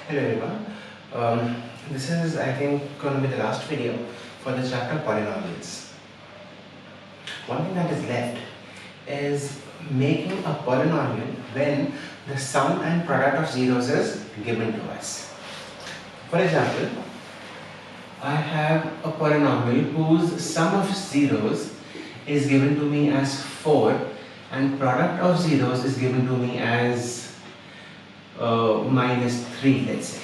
Hello everyone. This is, I think, going to be the last video for the chapter polynomials. One thing that is left is making a polynomial when the sum and product of zeros is given to us. For example, I have a polynomial whose sum of zeros is given to me as 4 and product of zeros is given to me as minus 3, let's say.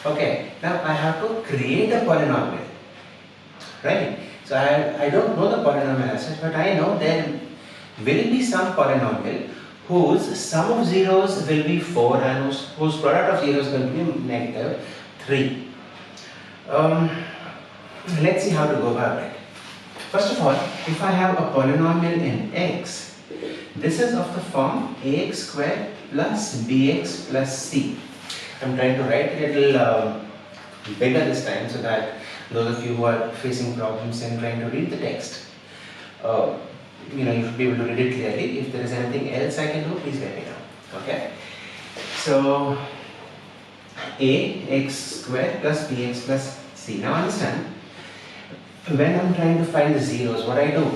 Okay, now I have to create a polynomial, right? So I don't know the polynomial as such, but I know there will be some polynomial whose sum of zeros will be 4 and whose product of zeros will be negative 3. Let's see how to go about it. First of all, if I have a polynomial in x, this is of the form ax squared plus bx plus c. I'm trying to write a little bigger this time so that those of you who are facing problems in trying to read the text, you should be able to read it clearly. If there is anything else I can do, please let me know. Okay. So ax squared plus bx plus c. Now understand, when I'm trying to find the zeros, what I do?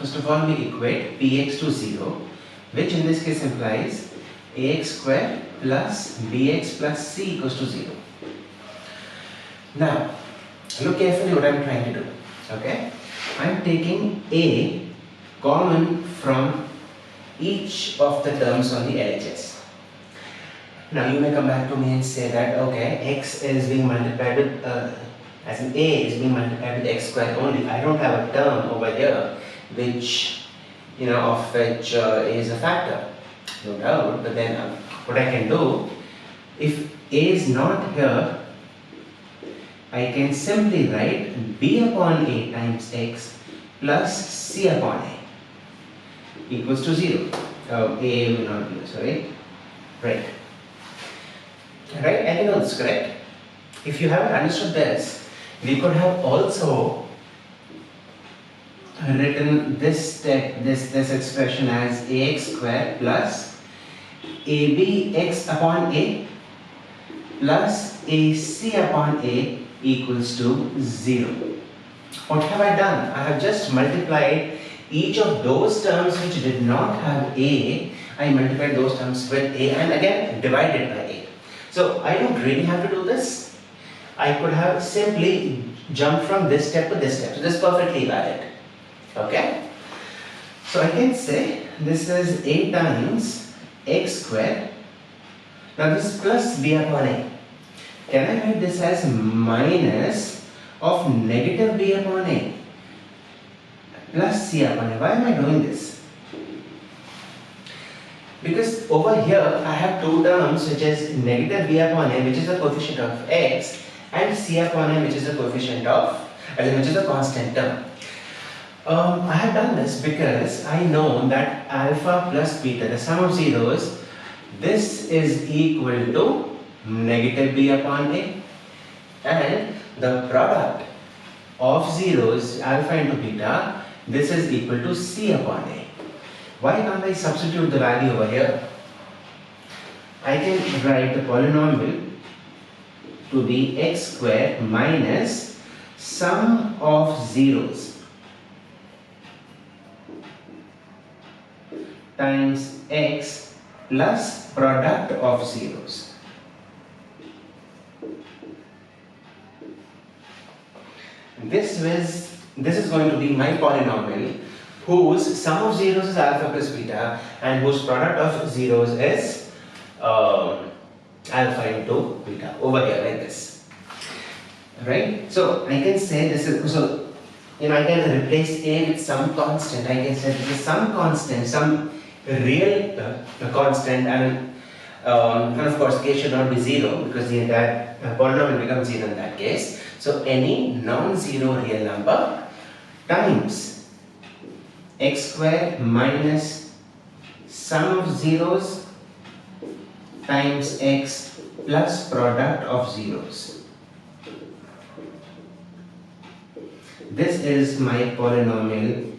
First of all, we equate px to 0, which in this case implies ax squared plus bx plus c equals to 0. Now, look carefully what I'm trying to do. Okay, I'm taking a common from each of the terms on the LHS. Now, you may come back to me and say that, okay, x is being multiplied with, as in a is being multiplied with x squared only. I don't have a term over here which, of which is a factor. No doubt, but then what I can do, if a is not here, I can simply write b upon a times x plus c upon a equals to 0. A will not be here, sorry. Right. Right? I think that's correct. If you haven't understood this, we could have also written this expression as ax squared plus abx upon a plus ac upon a equals to 0. What have I done? I have just multiplied each of those terms which did not have a. I multiplied those terms with a and again divided by a. So I don't really have to do this. I could have simply jumped from this step to this step. So this is perfectly valid. Okay? So I can say this is a times x squared. Now this is plus b upon a. Can I write this as minus of negative b upon a plus c upon a? Why am I doing this? Because over here I have two terms which is negative b upon a, which is the coefficient of x, and c upon a, which is the coefficient of, which is a constant term. I have done this because I know that alpha plus beta, the sum of zeros, this is equal to negative b upon a, and the product of zeros, alpha into beta, this is equal to c upon a. Why can't I substitute the value over here? I can write the polynomial to be x squared minus sum of zeros times x plus product of zeros. This is going to be my polynomial whose sum of zeros is alpha plus beta and whose product of zeros is alpha into beta over here like this. Right? So I can say this is, I can replace a with some constant. I can say this is some constant, some real constant, and of course k should not be 0 because the entire polynomial becomes 0 in that case. So any non-zero real number times x squared minus sum of zeros times x plus product of zeros. This is my polynomial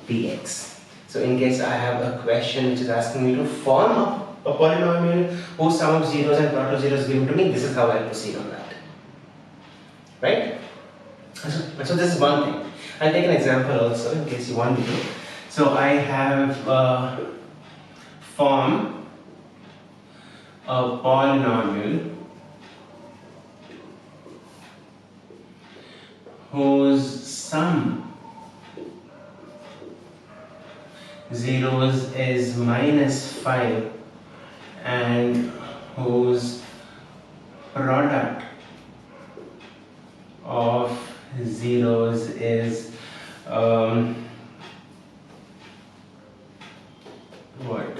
px. So in case I have a question which is asking me to form a a polynomial whose sum of zeros and product of zeros is given to me, this is how I'll proceed on that. Right? So this is one thing. I'll take an example also in case you want me to. So I have form a polynomial whose sum zeros is -5 and whose product of zeros is what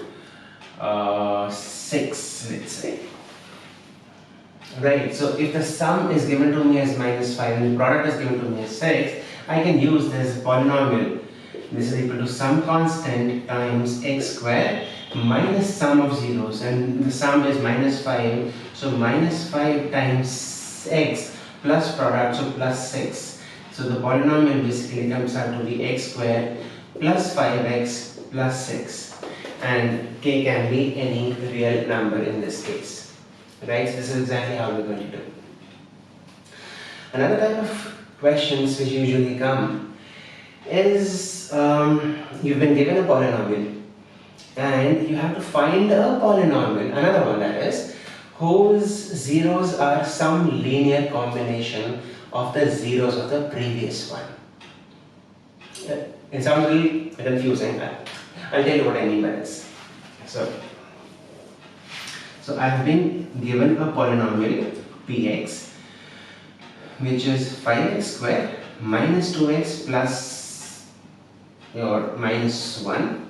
6, let's say. Right, so if the sum is given to me as -5 and the product is given to me as 6, I can use this polynomial. This is equal to some constant times x square minus sum of zeros, and the sum is -5, so -5 times x plus product, so plus 6. So the polynomial basically comes out to be x square plus 5x plus 6, and k can be any real number in this case. Right, so this is exactly how we're going to do. Another type of questions which usually come is you've been given a polynomial and you have to find a polynomial, another one that is, whose zeros are some linear combination of the zeros of the previous one. It sounds really confusing. I'll tell you what I mean by this. So I have been given a polynomial px which is 5x square minus 2x plus your minus 1,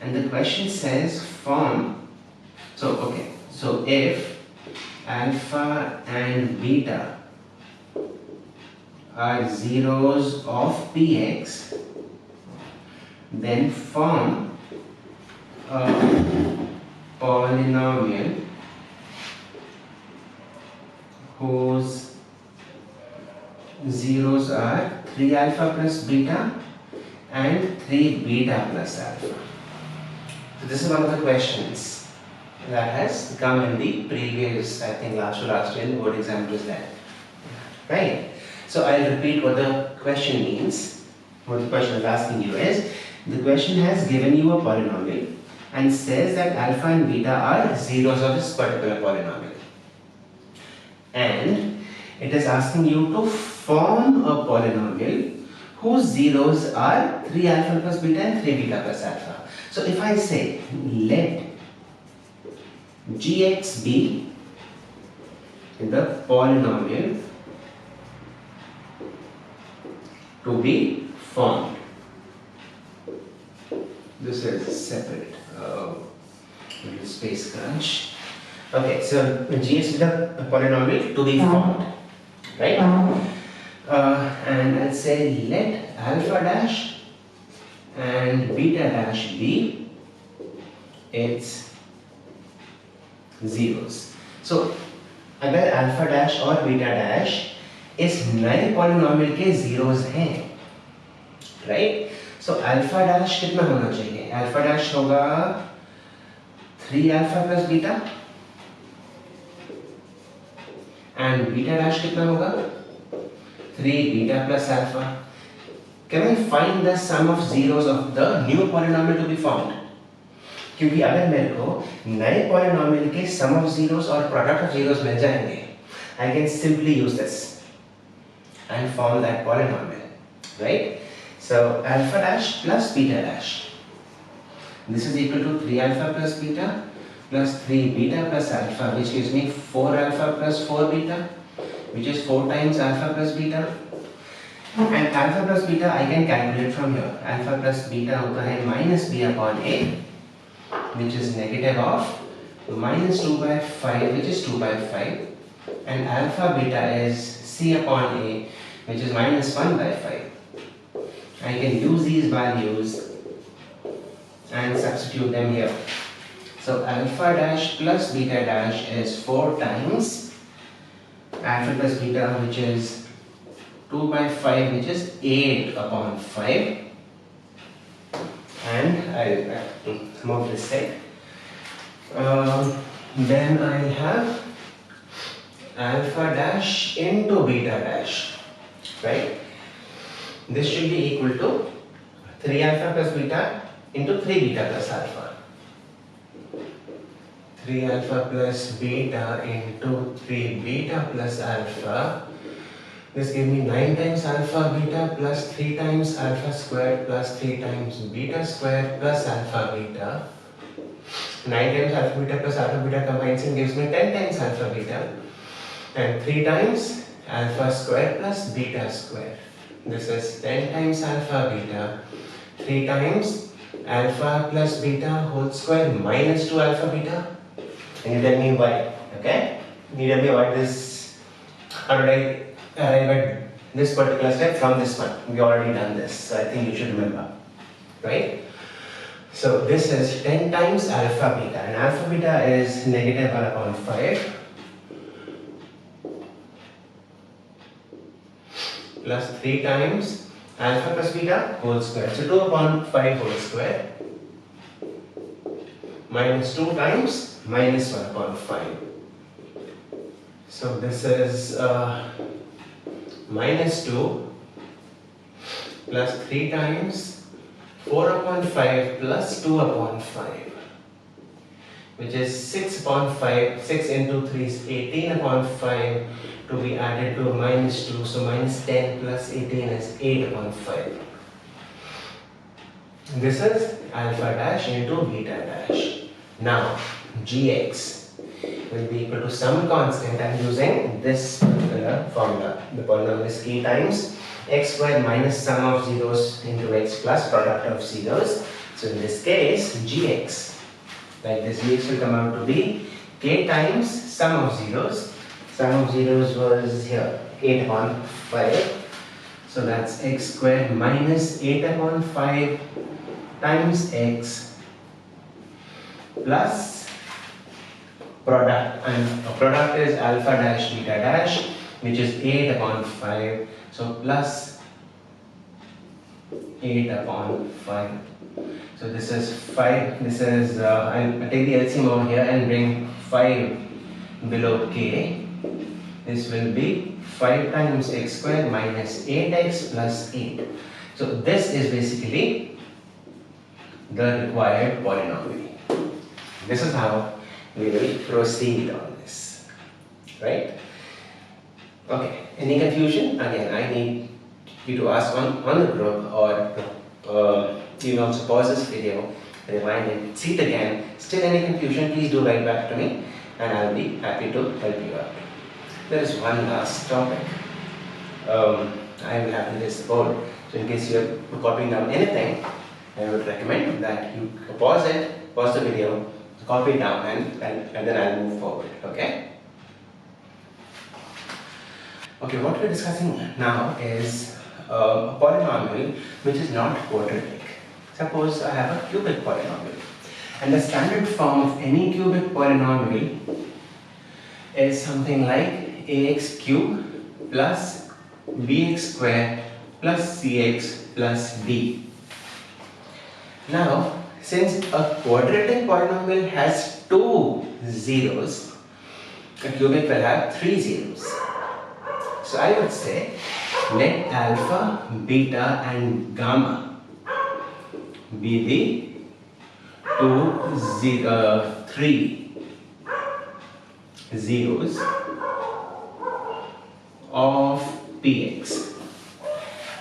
and the question says form. So if alpha and beta are zeros of px, then form a polynomial whose zeros are 3 alpha plus beta and 3 beta plus alpha. So this is one of the questions that has come in the previous, I think last year in the board exam was that. Right? So I'll repeat what the question means. What the question is asking you is, the question has given you a polynomial and says that alpha and beta are zeros of this particular polynomial, and it is asking you to form a polynomial whose zeros are 3 alpha plus beta and 3 beta plus alpha. So if I say let gx be the polynomial to be formed, this is separate. Little space crunch. Okay, so gx is the polynomial to be formed, right? And I'll say let alpha dash and beta dash be its zeros. So अगर alpha dash और beta dash इस नए polynomial के zeros हैं, right? So alpha dash कितना होना चाहिए? Alpha dash होगा 3 alpha plus beta and beta dash कितना होगा 3 beta plus alpha. Can I find the sum of zeros of the new polynomial to be formed? क्योंकि अगर मेरे को नए polynomial के sum of zeros और product of zeros मिल जाएंगे, I can simply use this and form that polynomial, right? So alpha dash plus beta dash. This is equal to 3 alpha plus beta plus 3 beta plus alpha, which gives me 4 alpha plus 4 beta, which is 4 times alpha plus beta. And alpha plus beta I can calculate from here. Alpha plus beta होता है minus b upon a, which is negative of minus 2 by 5, which is 2 by 5. And alpha beta is c upon a, which is minus 1 by 5. I can use these values and substitute them here. So alpha dash plus beta dash is 4 times alpha plus beta, which is 2 by 5, which is 8 upon 5. And I'll move this side. then I'll have alpha dash into beta dash, right? This should be equal to 3 alpha plus beta into 3 beta plus alpha. 3 alpha plus beta into 3 beta plus alpha. This gives me 9 times alpha beta plus 3 times alpha squared plus 3 times beta squared plus alpha beta. 9 times alpha beta combines and gives me 10 times alpha beta. And 3 times alpha squared plus beta squared. This is 10 times alpha beta. 3 times alpha plus beta whole square minus 2 alpha beta. And you tell me why, okay? You tell me why this, how did I arrive at this particular step from this one? We already done this, so I think you should remember, right? So this is 10 times alpha beta, and alpha beta is negative 1 upon 5 plus 3 times alpha plus beta whole square. So 2 upon 5 whole square minus 2 times minus 1 upon 5. So this is minus 2 plus 3 times 4 upon 5 plus 2 upon 5, which is 6 upon 5. 6 into 3 is 18 upon 5 to be added to minus 2. So minus 10 plus 18 is 8 upon 5. This is alpha dash into beta dash. Now gx will be equal to some constant. I am using this particular formula. The polynomial is k times x squared minus sum of zeros into x plus product of zeros. So in this case, gx, like this, gx will come out to be k times sum of zeros. Sum of zeros was here 8 upon 5. So that's x squared minus 8 upon 5 times x plus product, and product is alpha dash beta dash, which is 8 upon 5. So plus 8 upon 5. So this is 5. This is I'll take the LCM over here and bring 5 below k. This will be 5 times x squared minus 8x plus 8. So this is basically the required polynomial. This is how we will proceed on this, right? Okay, any confusion? Again, I need you to ask on the group, or you can also pause this video, rewind it, see it again. Still any confusion, please do write back to me and I'll be happy to help you out. There is one last topic. I will have to list the board. So in case you're copying down anything, I would recommend that you pause it, pause the video, copy it down, and then I'll move forward, okay? Okay, what we're discussing now is a polynomial which is not quadratic. Suppose I have a cubic polynomial, and the standard form of any cubic polynomial is something like ax cube plus bx square plus cx plus d. Now, since a quadratic polynomial has 2 zeros, a cubic will have 3 zeros. So I would say let alpha, beta and gamma be the 3 zeros of px.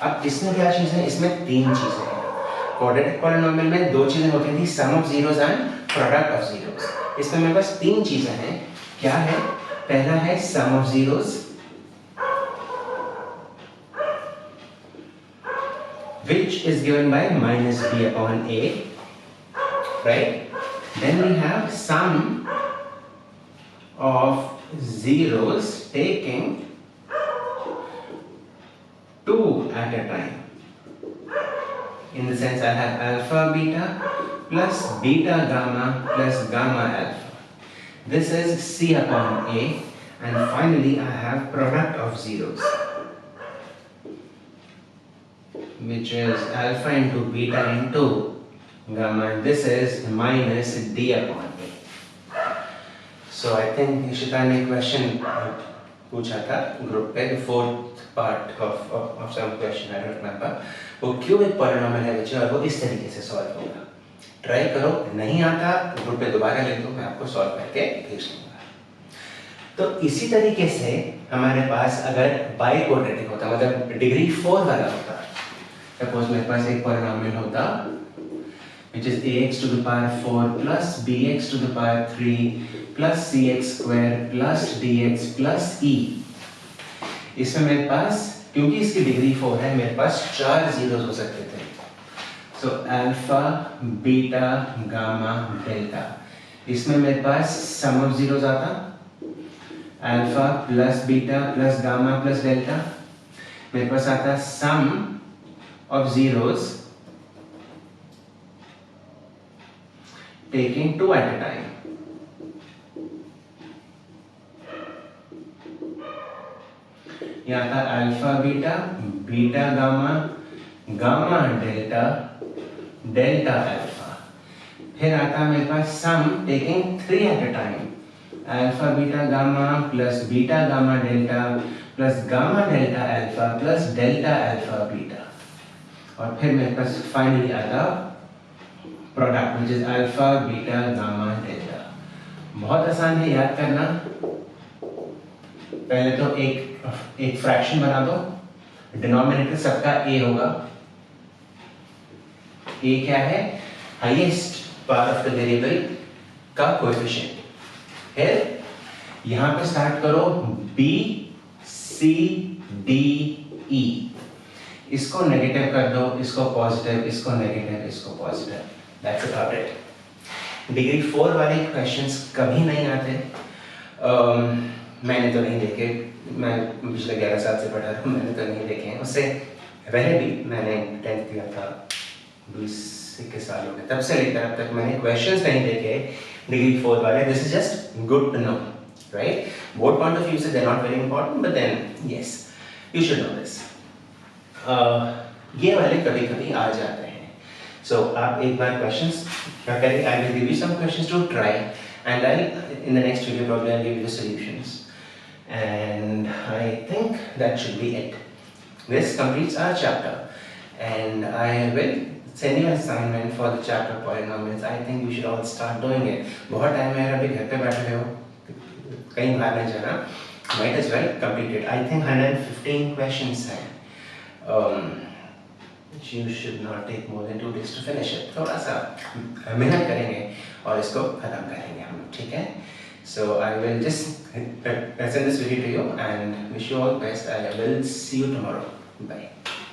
अब इसमें क्या चीज़ है? इसमें 3 चीज़ें हैं. Quadratic polynomial में 2 चीज़ें होती थी, sum of zeros and product of zeros. इसमें मेरे पास 3 चीज़ें हैं. क्या है? पहला है sum of zeros, which is given by minus b upon a, right? Then we have sum of zeros taking 2 at a time. In the sense I have alpha beta plus beta gamma plus gamma alpha. This is c upon a, and finally I have product of zeros, which is alpha into beta into gamma, and this is minus d upon a. So I think Ishita ने question पूछा था group पे, fourth part of some question, I don't remember, वो cubic polynomial है बच्चे और वो इस तरीके से सॉल्व होगा। ट्राई करो, नहीं आता तो ग्रुप पे दोबारा लिख दो, मैं आपको सॉल्व करके भेज दूंगा। तो इसी तरीके से हमारे पास अगर बाई क्वाड्रेटिक होता, मतलब डिग्री 4 वाला होता, सपोज मेरे पास एक पॉलिनोमियल होता which is ax to the power 4 plus bx to the power 3 plus cx square plus dx plus e। इसमें मेरे पास, क्योंकि इसकी डिग्री 4 है, मेरे पास 4 जीरोस हो सकते थे। So alpha, beta, gamma, delta. इसमें मेरे पास सम ऑफ जीरोस आता, alpha plus beta plus gamma plus delta. मेरे पास आता sum of zeros taking 2 at a time। यहाँ था alpha beta, beta gamma, gamma delta, delta alpha. फिर आता मेरे पास sum taking 3 at a time, alpha beta gamma plus beta gamma delta plus gamma delta alpha plus delta alpha beta. और फिर मेरे पास finally आता product which is alpha beta gamma delta. बहुत आसान है याद करना। पहले तो एक फ्रैक्शन बना दो, डिनोमिनेटर सबका a होगा। a क्या है? Highest power of the variable का कोएफिशिएंट। फिर यहां पे स्टार्ट करो b c d e, इसको नेगेटिव कर दो, इसको पॉजिटिव, इसको नेगेटिव, इसको positive. That's about it. Degree 4 वाले क्वेश्चंस कभी नहीं आते। मैंने तो नहीं देखे, मैं पिछले 11 साल से पढ़ा रहा हूँ, मैंने तो नहीं देखे हैं। उससे पहले भी मैंने 10th दिया था, 20-21 साल हो गए, तब से लेकर अब तक मैंने क्वेश्चंस नहीं देखे डिग्री 4 वाले। This is just good to know, right? Board point of view से they are not very important, but then yes you should know this. ये वाले कभी कभी आ जाते हैं। So आप एक बार questions क्या करें? I will give you some questions to try, and I'll in the next video probably I'll give you the solutions, and I think that should be it. This completes our chapter, and I will send you an assignment for the chapter polynomials. I think we should all start doing it. बहुत time है, अभी घर पे बैठे हो, कहीं बाहर नहीं जाना, might as well complete it. I think 115 questions हैं. You should not take more than 2 days to finish it. थोड़ा सा मेहनत करेंगे और इसको खत्म करेंगे हम, ठीक है? So I will just present this video to you and wish you all the best. I will see you tomorrow. Bye.